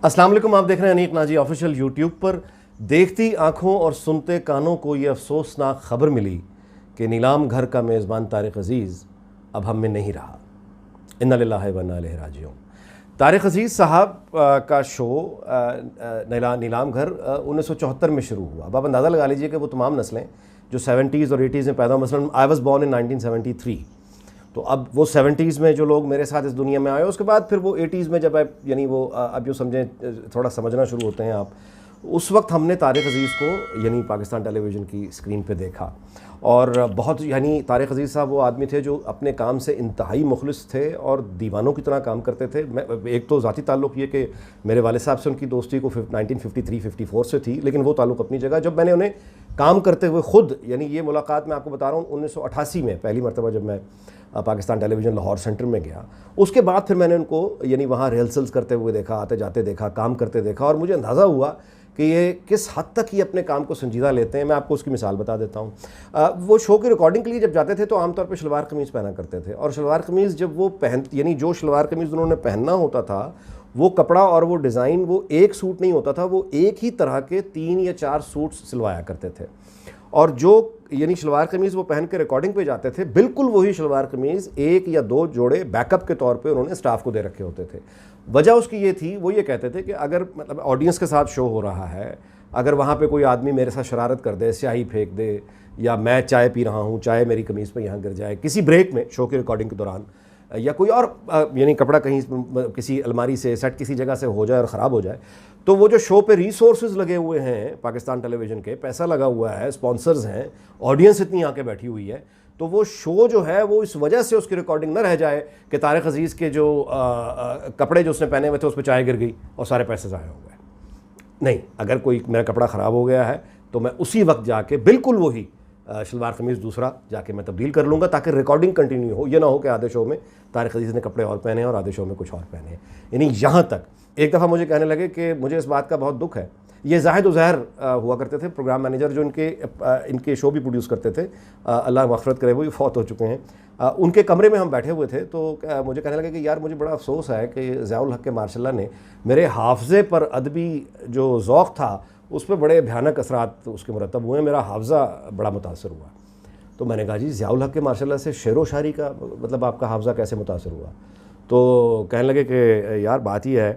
السلام علیکم، آپ دیکھ رہے ہیں انیق ناجی آفیشیل یوٹیوب پر۔ دیکھتی آنکھوں اور سنتے کانوں کو یہ افسوسناک خبر ملی کہ نیلام گھر کا میزبان طارق عزیز اب ہم میں نہیں رہا۔ انا للہ و انا الیہ راجعون۔ طارق عزیز صاحب کا شو نیلام گھر 1974 میں شروع ہوا۔ اب آپ اندازہ لگا لیجئے کہ وہ تمام نسلیں جو 70s اور 80s میں پیدا ہوئے، مثلاً آئی واز بورن ان 1973، تو اب وہ 70s میں جو لوگ میرے ساتھ اس دنیا میں آئے، اس کے بعد پھر وہ 80s میں جب یعنی وہ اب جو سمجھیں تھوڑا سمجھنا شروع ہوتے ہیں آپ، اس وقت ہم نے طارق عزیز کو یعنی پاکستان ٹیلی ویژن کی اسکرین پہ دیکھا، اور بہت یعنی طارق عزیز صاحب وہ آدمی تھے جو اپنے کام سے انتہائی مخلص تھے اور دیوانوں کی طرح کام کرتے تھے۔ ایک تو ذاتی تعلق یہ کہ میرے والد صاحب سے ان کی دوستی کو 1953-54 سے تھی، لیکن وہ تعلق اپنی جگہ۔ جب میں نے انہیں کام کرتے ہوئے خود، یعنی یہ ملاقات میں آپ کو بتا رہا ہوں 1988 میں پہلی مرتبہ جب میں پاکستان ٹیلی ویژن لاہور سینٹر میں گیا، اس کے بعد پھر میں نے ان کو یعنی وہاں ریہرسلز کرتے ہوئے دیکھا، آتے جاتے دیکھا، کام کرتے دیکھا، اور مجھے اندازہ ہوا کہ یہ کس حد تک یہ اپنے کام کو سنجیدہ لیتے ہیں۔ میں آپ کو اس کی مثال بتا دیتا ہوں۔ وہ شو کی ریکارڈنگ کے لیے جب جاتے تھے تو عام طور پہ شلوار قمیض پہنا کرتے تھے، اور شلوار قمیض جب وہ یعنی جو شلوار قمیض انہوں نے پہننا ہوتا تھا، وہ کپڑا اور وہ ڈیزائن وہ ایک سوٹ نہیں ہوتا تھا، وہ ایک ہی طرح کے 3 یا 4 سوٹس سلوایا کرتے تھے، اور جو یعنی شلوار قمیض وہ پہن کے ریکارڈنگ پہ جاتے تھے، بالکل وہی شلوار قمیض 1 یا 2 جوڑے بیک اپ کے طور پہ انہوں نے سٹاف کو دے رکھے ہوتے تھے۔ وجہ اس کی یہ تھی، وہ یہ کہتے تھے کہ اگر مطلب آڈینس کے ساتھ شو ہو رہا ہے، اگر وہاں پہ کوئی آدمی میرے ساتھ شرارت کر دے، سیاہی پھینک دے، یا میں چائے پی رہا ہوں، چائے میری قمیض پہ یہاں گر جائے کسی بریک میں شو کی ریکارڈنگ کے دوران، یا کوئی اور یعنی کپڑا کہیں کسی الماری سے سیٹ کسی جگہ سے ہو جائے اور خراب ہو جائے، تو وہ جو شو پہ ریسورسز لگے ہوئے ہیں پاکستان ٹیلی ویژن کے، پیسہ لگا ہوا ہے، سپانسرز ہیں، آڈینس اتنی آ کے بیٹھی ہوئی ہے، تو وہ شو جو ہے وہ اس وجہ سے اس کی ریکارڈنگ نہ رہ جائے کہ طارق عزیز کے جو کپڑے جو اس نے پہنے ہوئے تھے اس پہ چائے گر گئی اور سارے پیسے ضائع ہو گئے۔ نہیں، اگر کوئی میرا کپڑا خراب ہو گیا ہے تو میں اسی وقت جا کے بالکل وہی شلوار قمیض دوسرا جا کے میں تبدیل کر لوں گا، تاکہ ریکارڈنگ کنٹینیو ہو۔ یہ نہ ہو کہ آدھے شو میں طارق عزیز نے کپڑے اور پہنے اور آدھے شو میں کچھ اور پہنے ہیں۔ یعنی یہاں تک ایک دفعہ مجھے کہنے لگے کہ مجھے اس بات کا بہت دکھ ہے، یہ زاہد عزیر ہوا کرتے تھے پروگرام مینیجر جو ان کے شو بھی پروڈیوس کرتے تھے، اللہ مغفرت کرے، وہ فوت ہو چکے ہیں۔ ان کے کمرے میں ہم بیٹھے ہوئے تھے، تو مجھے کہنے لگے کہ یار مجھے بڑا افسوس ہے کہ ضیاء الحق کے ماشاء اللہ نے میرے حافظے پر ادبی جو ذوق تھا اس پہ بڑے بھیانک اثرات اس کے مرتب ہوئے ہیں، میرا حافظہ بڑا متاثر ہوا۔ تو میں نے کہا جی ضیاء الحق کے ماشاء اللہ سے شعر و شاعری کا مطلب آپ کا حافظہ کیسے متاثر ہوا؟ تو کہنے لگے کہ یار بات یہ ہے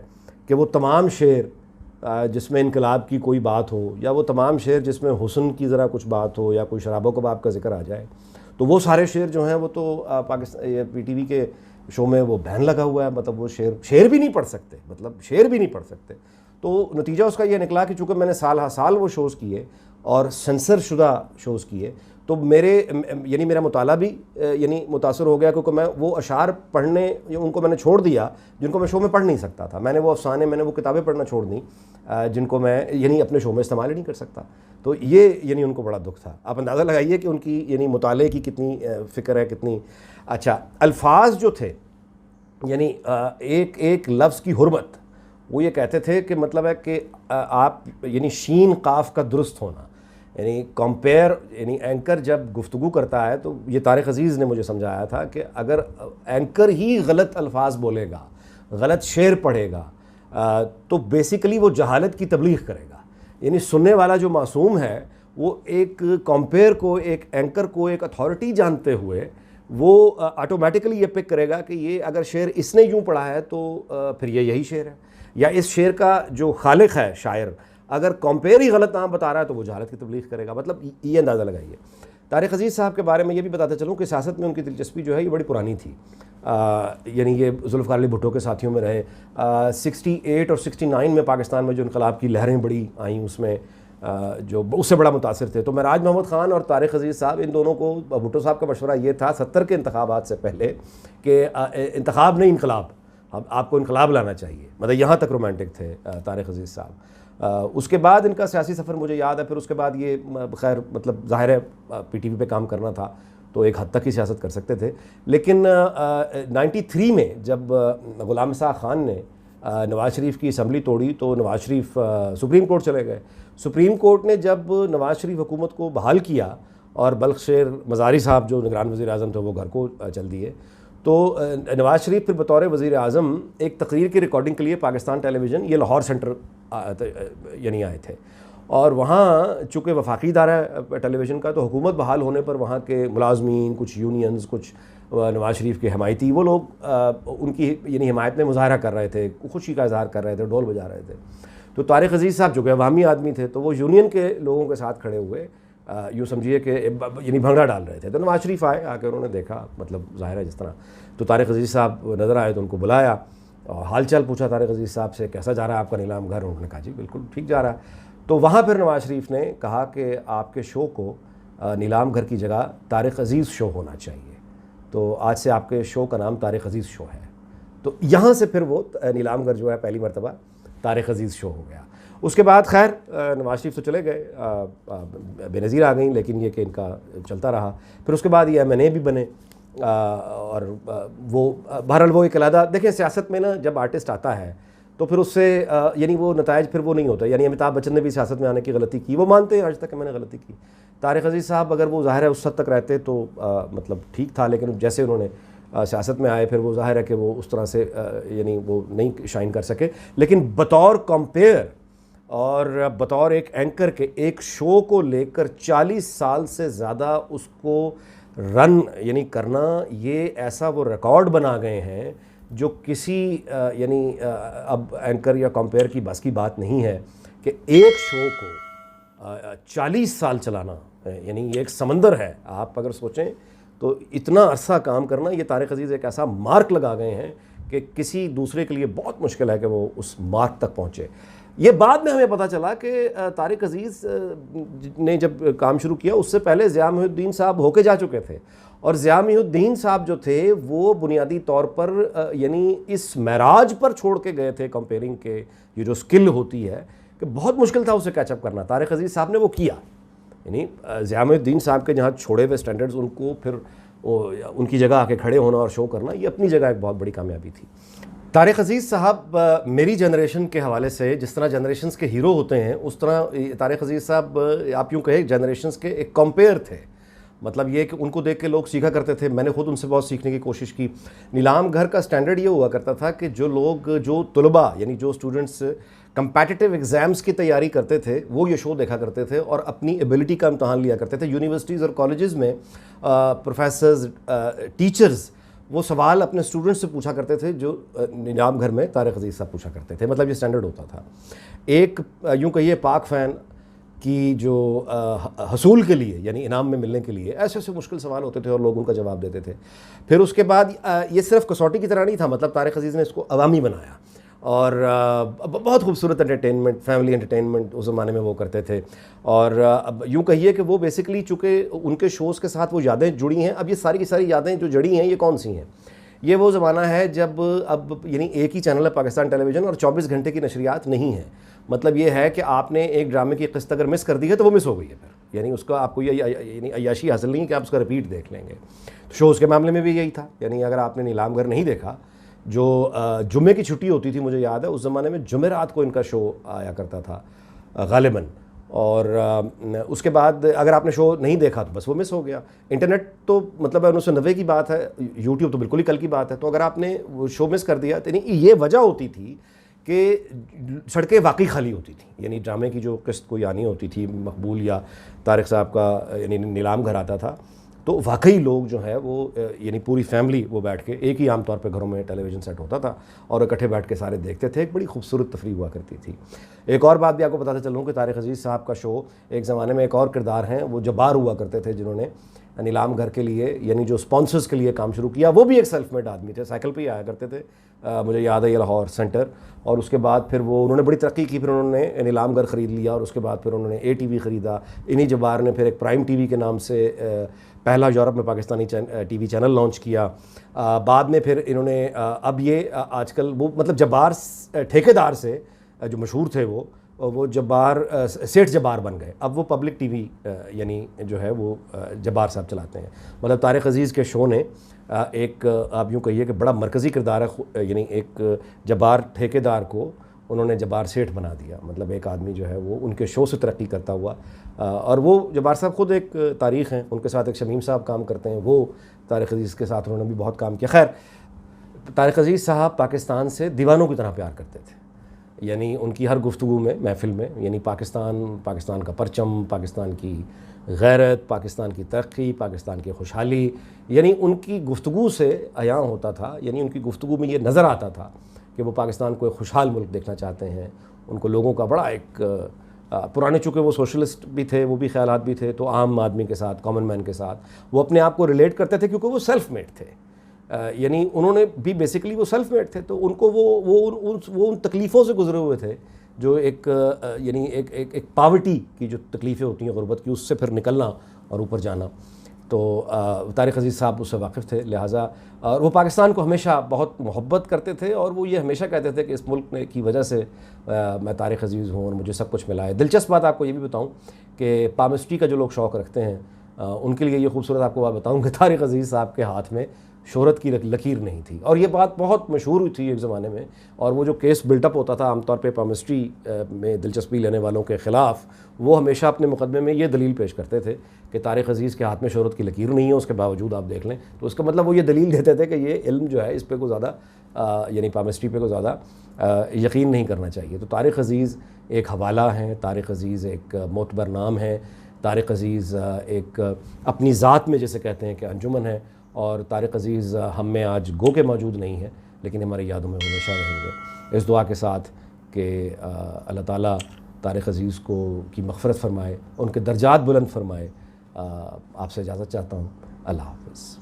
کہ وہ تمام شعر جس میں انقلاب کی کوئی بات ہو، یا وہ تمام شعر جس میں حسن کی ذرا کچھ بات ہو، یا کوئی شراب و کباب کا ذکر آ جائے، تو وہ سارے شعر جو ہیں وہ تو پاکستان پی ٹی وی کے شو میں وہ بین لگا ہوا ہے، مطلب وہ شعر بھی نہیں پڑھ سکتے، مطلب شعر بھی نہیں پڑھ سکتے۔ تو نتیجہ اس کا یہ نکلا کہ چونکہ میں نے سال ہر سال وہ شوز کیے اور سینسر شدہ شوز کیے، تو میرا مطالعہ بھی یعنی متاثر ہو گیا، کیونکہ میں وہ اشعار پڑھنے ان کو میں نے چھوڑ دیا جن کو میں شو میں پڑھ نہیں سکتا تھا۔ میں نے وہ افسانے، میں نے وہ کتابیں پڑھنا چھوڑ دیں جن کو میں یعنی اپنے شو میں استعمال ہی نہیں کر سکتا۔ تو یہ یعنی ان کو بڑا دکھ تھا۔ آپ اندازہ لگائیے کہ ان کی یعنی مطالعے کی کتنی فکر ہے، کتنی اچھا الفاظ جو تھے، یعنی ایک ایک لفظ کی حرمت، وہ یہ کہتے تھے کہ مطلب ہے کہ آپ یعنی شین قاف کا درست ہونا، یعنی کمپیئر، یعنی اینکر جب گفتگو کرتا ہے، تو یہ طارق عزیز نے مجھے سمجھایا تھا کہ اگر اینکر ہی غلط الفاظ بولے گا، غلط شعر پڑھے گا، تو بیسیکلی وہ جہالت کی تبلیغ کرے گا۔ یعنی سننے والا جو معصوم ہے وہ ایک کمپیئر کو، ایک اینکر کو ایک اتھارٹی جانتے ہوئے وہ آٹومیٹکلی یہ پک کرے گا کہ یہ اگر شعر اس نے یوں پڑھا ہے تو پھر یہ یہی شعر ہے، یا اس شعر کا جو خالق ہے شاعر اگر کمپیئر ہی غلط نام بتا رہا ہے تو وہ جہالت کی تبلیغ کرے گا۔ مطلب یہ اندازہ لگائیے۔ طارق عزیز صاحب کے بارے میں یہ بھی بتاتے چلوں کہ سیاست میں ان کی دلچسپی جو ہے یہ بڑی پرانی تھی، یعنی یہ ذوالفقار علی بھٹو کے ساتھیوں میں رہے۔ 68 اور 69 میں پاکستان میں جو انقلاب کی لہریں بڑی آئیں، اس میں جو اس سے بڑا متاثر تھے۔ تو معراج محمد خان اور طارق عزیز صاحب، ان دونوں کو بھٹو صاحب کا مشورہ یہ تھا 70 کے انتخابات سے پہلے کہ انتخاب نہیں انقلاب، آپ کو انقلاب لانا چاہیے۔ مطلب یہاں تک رومانٹک تھے طارق عزیز صاحب۔ اس کے بعد ان کا سیاسی سفر مجھے یاد ہے، پھر اس کے بعد یہ خیر مطلب ظاہر ہے پی ٹی وی پہ کام کرنا تھا تو ایک حد تک ہی سیاست کر سکتے تھے، لیکن 93 میں جب غلام مساق خان نے نواز شریف کی اسمبلی توڑی تو نواز شریف سپریم کورٹ چلے گئے۔ سپریم کورٹ نے جب نواز شریف حکومت کو بحال کیا اور بلخ شیر مزاری صاحب جو نگران وزیر اعظم تھے وہ گھر کو چل دیے، تو نواز شریف پھر بطور وزیر اعظم ایک تقریر کی ریکارڈنگ کے لیے پاکستان ٹیلی ویژن یہ لاہور سینٹر یعنی آئے تھے، اور وہاں چونکہ وفاقی ادارہ ہے ٹیلی ویژن کا، تو حکومت بحال ہونے پر وہاں کے ملازمین، کچھ یونینز، کچھ نواز شریف کے حمایتی، وہ لوگ ان کی یعنی حمایت میں مظاہرہ کر رہے تھے، خوشی کا اظہار کر رہے تھے، ڈھول بجا رہے تھے. تو طارق عزیز صاحب جو کہ عوامی آدمی تھے، تو وہ یونین کے لوگوں کے ساتھ کھڑے ہوئے یوں سمجھیے کہ یعنی بھنگڑا ڈال رہے تھے. تو نواز شریف آئے، آ کے انہوں نے دیکھا، مطلب ظاہر ہے جس طرح، تو طارق عزیز صاحب نظر آئے تو ان کو بلایا اور حال چال پوچھا طارق عزیز صاحب سے، کیسا جا رہا ہے آپ کا نیلام گھر؟ انہوں نے کہا جی بالکل ٹھیک جا رہا ہے. تو وہاں پھر نواز شریف نے کہا کہ آپ کے شو کو نیلام گھر کی جگہ طارق عزیز شو ہونا چاہیے، تو آج سے آپ کے شو کا نام طارق عزیز شو ہے. تو یہاں سے پھر وہ نیلام گھر جو ہے پہلی مرتبہ طارق عزیز شو ہو گیا. اس کے بعد خیر نواز شریف تو چلے گئے، بے نظیر آ گئیں، لیکن یہ کہ ان کا چلتا رہا. پھر اس کے بعد یہ MNA بھی بنے، اور وہ بہرحال وہ ایک علیحدہ، دیکھیں سیاست میں نا جب آرٹسٹ آتا ہے تو پھر اس سے یعنی وہ نتائج پھر وہ نہیں ہوتا. یعنی امیتابھ بچن نے بھی سیاست میں آنے کی غلطی کی، وہ مانتے ہیں آج تک کہ میں نے غلطی کی. طارق عزیز صاحب اگر وہ ظاہر ہے اس حد تک رہتے تو مطلب ٹھیک تھا، لیکن جیسے انہوں نے سیاست میں آئے پھر وہ ظاہر ہے کہ وہ اس طرح سے یعنی وہ نہیں شائن کر سکے. لیکن بطور کمپیئر اور بطور ایک اینکر کے ایک شو کو لے کر 40 سال سے زیادہ اس کو رن یعنی کرنا، یہ ایسا وہ ریکارڈ بنا گئے ہیں جو کسی یعنی اب اینکر یا کمپیئر کی بس کی بات نہیں ہے کہ ایک شو کو 40 سال چلانا، یعنی یہ ایک سمندر ہے. آپ اگر سوچیں تو اتنا عرصہ کام کرنا، یہ طارق عزیز ایک ایسا مارک لگا گئے ہیں کہ کسی دوسرے کے لیے بہت مشکل ہے کہ وہ اس مارک تک پہنچے. یہ بعد میں ہمیں پتہ چلا کہ طارق عزیز نے جب کام شروع کیا اس سے پہلے ضیاء محی الدین صاحب ہو کے جا چکے تھے، اور ضیاء محی الدین صاحب جو تھے وہ بنیادی طور پر یعنی اس معراج پر چھوڑ کے گئے تھے کمپیئرنگ کے، یہ جو سکل ہوتی ہے کہ بہت مشکل تھا اسے کیچ اپ کرنا. طارق عزیز صاحب نے وہ کیا، یعنی ضیاء محی الدین صاحب کے جہاں چھوڑے ہوئے سٹینڈرڈز ان کو پھر ان کی جگہ آ کے کھڑے ہونا اور شو کرنا، یہ اپنی جگہ ایک بہت بڑی کامیابی تھی. طارق عزیز صاحب میری جنریشن کے حوالے سے جس طرح جنریشنز کے ہیرو ہوتے ہیں، اس طرح طارق عزیز صاحب آپ یوں کہیں جنریشنز کے ایک کمپیئر تھے. مطلب یہ کہ ان کو دیکھ کے لوگ سیکھا کرتے تھے. میں نے خود ان سے بہت سیکھنے کی کوشش کی. نیلام گھر کا سٹینڈرڈ یہ ہوا کرتا تھا کہ جو لوگ، جو طلباء یعنی جو اسٹوڈنٹس کمپیٹیٹیو ایگزامز کی تیاری کرتے تھے وہ یہ شو دیکھا کرتے تھے اور اپنی ایبلٹی کا امتحان لیا کرتے تھے. یونیورسٹیز اور کالجز میں پروفیسرز، ٹیچرز وہ سوال اپنے اسٹوڈنٹس سے پوچھا کرتے تھے جو نیلام گھر میں طارق عزیز صاحب پوچھا کرتے تھے. مطلب یہ سٹینڈرڈ ہوتا تھا. ایک یوں کہیے پاک فین کی جو حصول کے لیے یعنی انعام میں ملنے کے لیے ایسے ایسے مشکل سوال ہوتے تھے اور لوگ ان کا جواب دیتے تھے. پھر اس کے بعد یہ صرف کسوٹی کی طرح نہیں تھا، مطلب طارق عزیز نے اس کو عوامی بنایا اور بہت خوبصورت انٹرٹینمنٹ، فیملی انٹرٹینمنٹ اس زمانے میں وہ کرتے تھے. اور اب یوں کہیے کہ وہ بیسیکلی چونکہ ان کے شوز کے ساتھ وہ یادیں جڑی ہیں. اب یہ ساری کی ساری یادیں جو جڑی ہیں یہ کون سی ہیں؟ یہ وہ زمانہ ہے جب اب یعنی ایک ہی چینل ہے پاکستان ٹیلی ویژن اور 24 گھنٹے کی نشریات نہیں ہیں. مطلب یہ ہے کہ آپ نے ایک ڈرامے کی قسط اگر مس کر دی ہے تو وہ مس ہو گئی ہے پھر، یعنی اس کا آپ کو یہ یعنی عیاشی حاصل نہیں ہے کہ آپ اس کا ریپیٹ دیکھ لیں گے. شوز کے معاملے میں بھی یہی تھا. یعنی اگر آپ نے نیلام گھر نہیں دیکھا، جو جمعے کی چھٹی ہوتی تھی، مجھے یاد ہے اس زمانے میں جمعرات کو ان کا شو آیا کرتا تھا غالباً، اور اس کے بعد اگر آپ نے شو نہیں دیکھا تو بس وہ مس ہو گیا. انٹرنیٹ تو مطلب 1990 کی بات ہے، یوٹیوب تو بالکل ہی کل کی بات ہے. تو اگر آپ نے وہ شو مس کر دیا تو یہ وجہ ہوتی تھی کہ سڑکیں واقعی خالی ہوتی تھیں. یعنی ڈرامے کی جو قسط کوئی آنی ہوتی تھی، مقبول یا طارق صاحب کا یعنی نیلام گھر آتا تھا، تو واقعی لوگ جو ہے وہ یعنی پوری فیملی وہ بیٹھ کے ایک ہی عام طور پہ گھروں میں ٹیلی ویژن سیٹ ہوتا تھا اور اکٹھے بیٹھ کے سارے دیکھتے تھے. ایک بڑی خوبصورت تفریح ہوا کرتی تھی. ایک اور بات بھی آپ کو بتاتے چلوں کہ طارق عزیز صاحب کا شو ایک زمانے میں ایک اور کردار ہیں، وہ جبار ہوا کرتے تھے جنہوں نے نیلام گھر کے لیے یعنی جو سپانسرز کے لیے کام شروع کیا. وہ بھی ایک سیلف میڈ آدمی تھے، سائیکل پہ ہی آیا کرتے تھے. مجھے یاد ہے یہ لاہور سینٹر. اور اس کے بعد پھر وہ انہوں نے بڑی ترقی کی. پھر انہوں نے نیلام گھر خرید لیا اور اس کے بعد پھر انہوں نے ATV خریدا. انہی جبار نے پھر ایک پرائم TV کے نام سے پہلا یورپ میں پاکستانی TV چینل لانچ کیا. بعد میں پھر انہوں نے اب یہ آج کل وہ مطلب جبار ٹھیکیدار سے جو مشہور تھے وہ جبار سیٹھ جبار بن گئے. اب وہ پبلک TV یعنی جو ہے وہ جبار صاحب چلاتے ہیں. مطلب طارق عزیز کے شو نے ایک آپ یوں کہیے کہ بڑا مرکزی کردار ہے، یعنی ایک جبار ٹھیکیدار کو انہوں نے جبار سیٹھ بنا دیا. مطلب ایک آدمی جو ہے وہ ان کے شو سے ترقی کرتا ہوا, اور وہ جبار صاحب خود ایک تاریخ ہیں, ان کے ساتھ ایک شمیم صاحب کام کرتے ہیں, وہ طارق عزیز کے ساتھ انہوں نے بھی بہت کام کیا. خیر, طارق عزیز صاحب پاکستان سے دیوانوں کی طرح پیار کرتے تھے. یعنی ان کی ہر گفتگو میں, محفل میں, یعنی پاکستان کا پرچم, پاکستان کی غیرت, پاکستان کی ترقی, پاکستان کی خوشحالی, یعنی ان کی گفتگو سے عیاں ہوتا تھا. یعنی ان کی گفتگو میں یہ نظر آتا تھا کہ وہ پاکستان کو ایک خوشحال ملک دیکھنا چاہتے ہیں. ان کو لوگوں کا بڑا ایک پرانے, چونکہ وہ سوشلسٹ بھی تھے, وہ بھی خیالات بھی تھے, تو عام آدمی کے ساتھ, کامن مین کے ساتھ وہ اپنے آپ کو ریلیٹ کرتے تھے, کیونکہ وہ سیلف میڈ تھے. یعنی انہوں نے بھی بیسیکلی وہ سیلف میڈ تھے, تو ان کو وہ ان تکلیفوں سے گزرے ہوئے تھے جو ایک یعنی ایک پاورٹی کی جو تکلیفیں ہوتی ہیں غربت کی, اس سے پھر نکلنا اور اوپر جانا. تو طارق عزیز صاحب اس سے واقف تھے, لہٰذا اور وہ پاکستان کو ہمیشہ بہت محبت کرتے تھے, اور وہ یہ ہمیشہ کہتے تھے کہ اس ملک کی وجہ سے میں طارق عزیز ہوں اور مجھے سب کچھ ملا ہے. دلچسپ بات آپ کو یہ بھی بتاؤں کہ پامسٹری کا جو لوگ شوق رکھتے ہیں ان کے لیے یہ خوبصورت آپ کو بات بتاؤں کہ طارق عزیز صاحب کے ہاتھ میں شہرت کی لکیر نہیں تھی, اور یہ بات بہت مشہور ہوئی تھی ایک زمانے میں. اور وہ جو کیس بلٹ اپ ہوتا تھا عام طور پہ پامسٹری میں دلچسپی لینے والوں کے خلاف, وہ ہمیشہ اپنے مقدمے میں یہ دلیل پیش کرتے تھے کہ طارق عزیز کے ہاتھ میں شہرت کی لکیر نہیں ہے, اس کے باوجود آپ دیکھ لیں. تو اس کا مطلب وہ یہ دلیل دیتے تھے کہ یہ علم جو ہے اس پہ کوئی زیادہ یعنی پامسٹری پہ کوئی زیادہ یقین نہیں کرنا چاہیے. تو طارق عزیز ایک حوالہ ہیں, طارق عزیز ایک معتبر نام ہے, طارق عزیز ایک اپنی ذات میں جیسے کہتے ہیں کہ انجمن ہے. اور طارق عزیز ہم میں آج گو کے موجود نہیں ہیں, لیکن ہماری یادوں میں ہمیشہ رہیں گے, اس دعا کے ساتھ کہ اللہ تعالیٰ طارق عزیز کی مغفرت فرمائے, ان کے درجات بلند فرمائے. آپ سے اجازت چاہتا ہوں. اللہ حافظ.